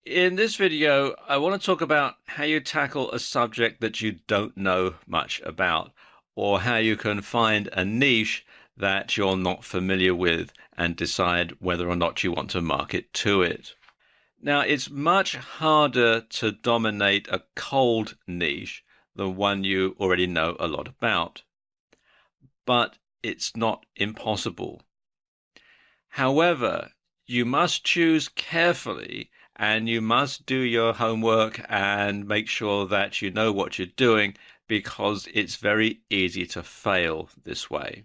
In this video, I want to talk about how you tackle a subject that you don't know much about, or how you can find a niche that you're not familiar with and decide whether or not you want to market to it. Now, it's much harder to dominate a cold niche than one you already know a lot about, but it's not impossible. However, you must choose carefully and you must do your homework and make sure that you know what you're doing because it's very easy to fail this way.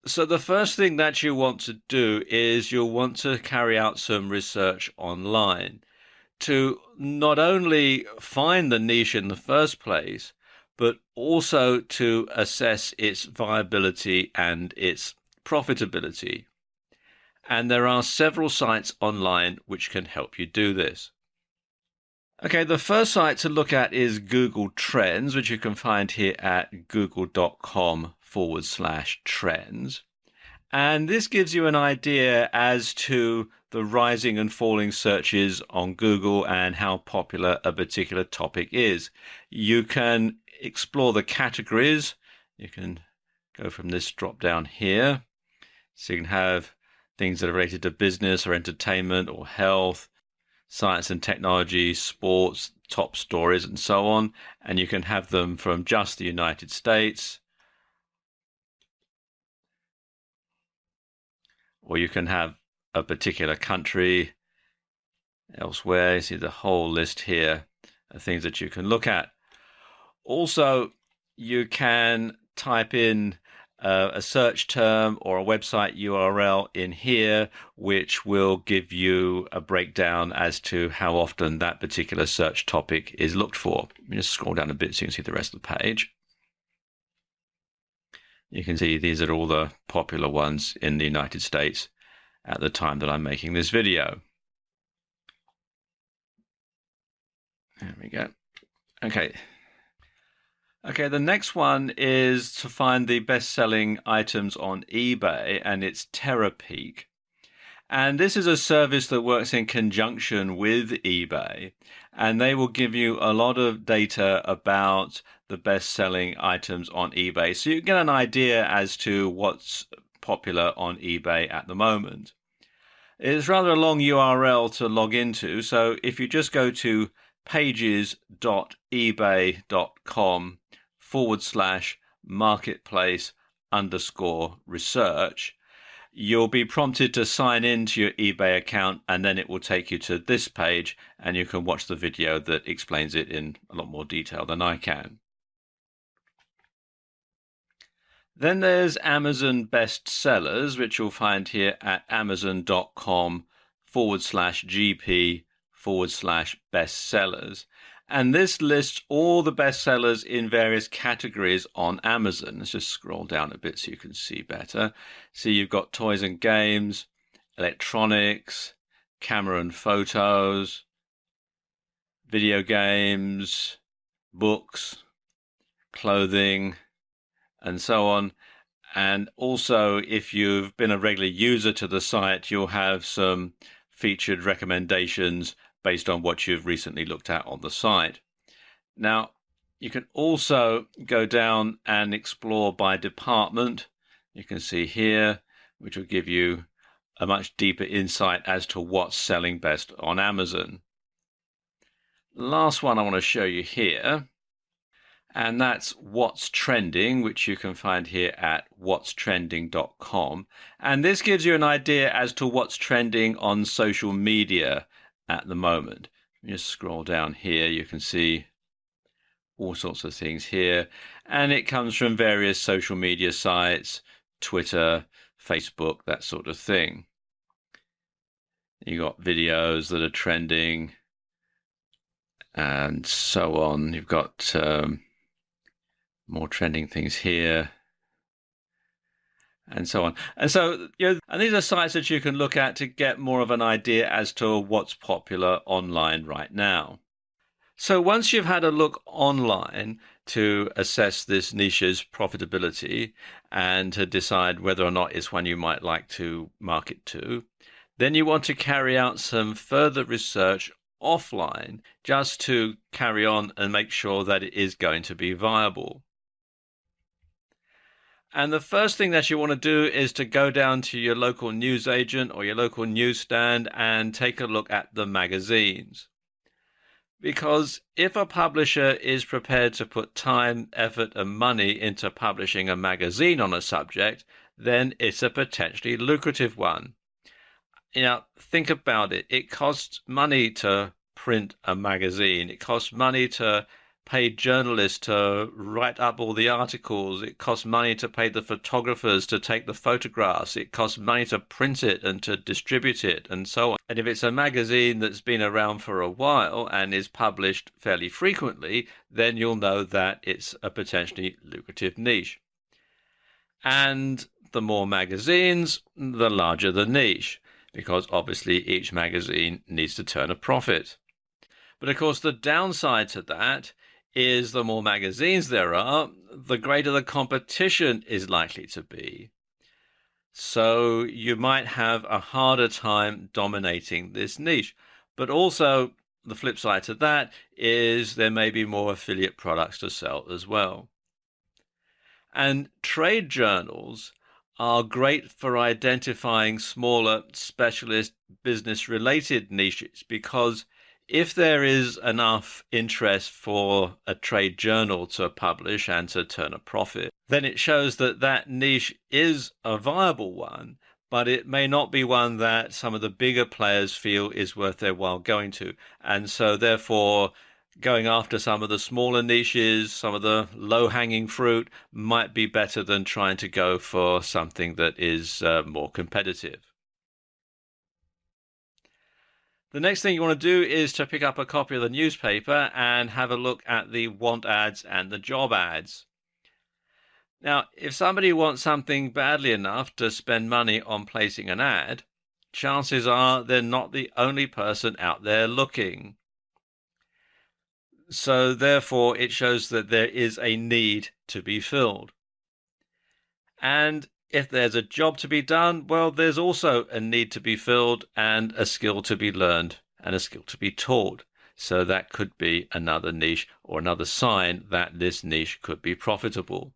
So the first thing that you want to do is you'll want to carry out some research online to not only find the niche in the first place, but also to assess its viability and its profitability. And there are several sites online which can help you do this. Okay, the first site to look at is Google Trends, which you can find here at google.com/trends. And this gives you an idea as to the rising and falling searches on Google and how popular a particular topic is. You can explore the categories. You can go from this drop down here. So you can have things that are related to business or entertainment or health, science and technology, sports, top stories, and so on. And you can have them from just the United States, or you can have a particular country elsewhere. You see the whole list here of things that you can look at. Also, you can type in a search term or a website URL in here, which will give you a breakdown as to how often that particular search topic is looked for. Let me just scroll down a bit so you can see the rest of the page. You can see these are all the popular ones in the United States at the time that I'm making this video. There we go. Okay, the next one is to find the best-selling items on eBay, and it's Terapeak. And this is a service that works in conjunction with eBay, and they will give you a lot of data about the best-selling items on eBay. So you get an idea as to what's popular on eBay at the moment. It's rather a long URL to log into, so if you just go to pages.ebay.com/marketplace_research, you'll be prompted to sign into your eBay account, and then it will take you to this page and you can watch the video that explains it in a lot more detail than I can. Then there's Amazon bestsellers, which you'll find here at amazon.com/GP/bestsellers. And this lists all the bestsellers in various categories on Amazon. Let's just scroll down a bit so you can see better. See, you've got toys and games, electronics, camera and photos, video games, books, clothing, and so on. And also, if you've been a regular user to the site, you'll have some featured recommendations based on what you've recently looked at on the site. Now, you can also go down and explore by department. You can see here, which will give you a much deeper insight as to what's selling best on Amazon. Last one I want to show you here, and that's What's Trending, which you can find here at whatstrending.com. And this gives you an idea as to what's trending on social media at the moment. You just scroll down here, you can see all sorts of things here. And it comes from various social media sites, Twitter, Facebook, that sort of thing. You got videos that are trending and so on. You've got more trending things here, and so on. And so, and these are sites that you can look at to get more of an idea as to what's popular online right now. So once you've had a look online to assess this niche's profitability and to decide whether or not it's one you might like to market to, then you want to carry out some further research offline just to carry on and make sure that it is going to be viable. And the first thing that you want to do is to go down to your local newsagent or your local newsstand and take a look at the magazines. Because if a publisher is prepared to put time, effort, and money into publishing a magazine on a subject, then it's a potentially lucrative one. Think about it. It costs money to print a magazine. It costs money to pay journalists to write up all the articles. It costs money to pay the photographers to take the photographs. It costs money to print it and to distribute it and so on. And if it's a magazine that's been around for a while and is published fairly frequently, then you'll know that it's a potentially lucrative niche. And the more magazines, the larger the niche, because obviously each magazine needs to turn a profit. But of course, the downside to that is the more magazines there are, the greater the competition is likely to be. So you might have a harder time dominating this niche. But also, the flip side to that is there may be more affiliate products to sell as well. And trade journals are great for identifying smaller specialist business-related niches, because if there is enough interest for a trade journal to publish and to turn a profit, then it shows that that niche is a viable one, but it may not be one that some of the bigger players feel is worth their while going to. And so therefore, going after some of the smaller niches, some of the low-hanging fruit, might be better than trying to go for something that is more competitive. The next thing you want to do is to pick up a copy of the newspaper and have a look at the want ads and the job ads. Now, if somebody wants something badly enough to spend money on placing an ad, chances are they're not the only person out there looking. So therefore, it shows that there is a need to be filled. And if there's a job to be done, well, there's also a need to be filled and a skill to be learned and a skill to be taught. So that could be another niche or another sign that this niche could be profitable.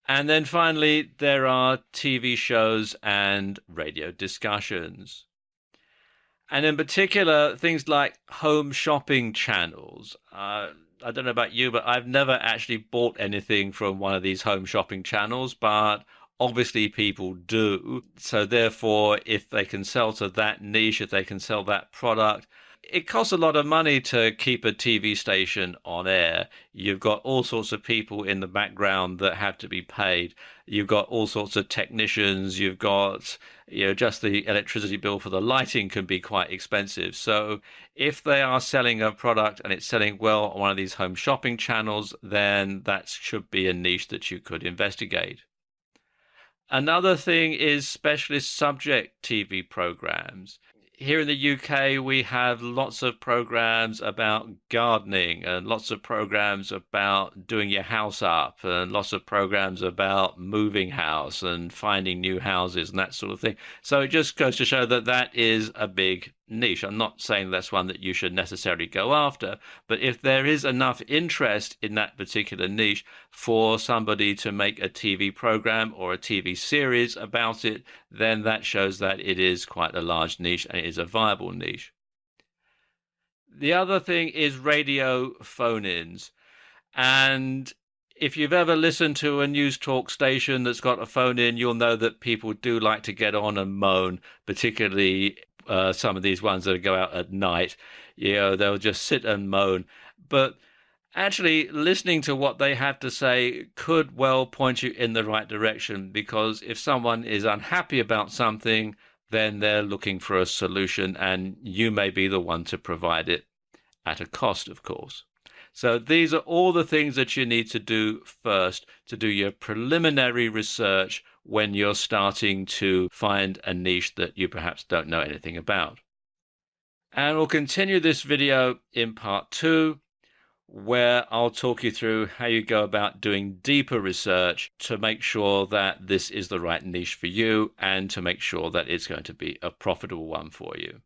And then finally, there are TV shows and radio discussions. And in particular, things like home shopping channels. I don't know about you, but I've never actually bought anything from one of these home shopping channels, but obviously people do. So therefore, if they can sell to that niche, if they can sell that product, it costs a lot of money to keep a TV station on air. You've got all sorts of people in the background that have to be paid. You've got all sorts of technicians. You've got, just the electricity bill for the lighting can be quite expensive. So if they are selling a product and it's selling well on one of these home shopping channels, then that should be a niche that you could investigate. Another thing is specialist subject TV programs. Here in the UK, we have lots of programs about gardening and lots of programs about doing your house up and lots of programs about moving house and finding new houses and that sort of thing. So it just goes to show that that is a big niche. I'm not saying that's one that you should necessarily go after, but if there is enough interest in that particular niche for somebody to make a TV program or a TV series about it, then that shows that it is quite a large niche and it is a viable niche. The other thing is radio phone-ins. And if you've ever listened to a news talk station that's got a phone in, you'll know that people do like to get on and moan, particularly some of these ones that go out at night. They'll just sit and moan. But actually, listening to what they have to say could well point you in the right direction, because if someone is unhappy about something, then they're looking for a solution, and you may be the one to provide it at a cost, of course. So these are all the things that you need to do first to do your preliminary research when you're starting to find a niche that you perhaps don't know anything about. And we'll continue this video in part 2, where I'll talk you through how you go about doing deeper research to make sure that this is the right niche for you and to make sure that it's going to be a profitable one for you.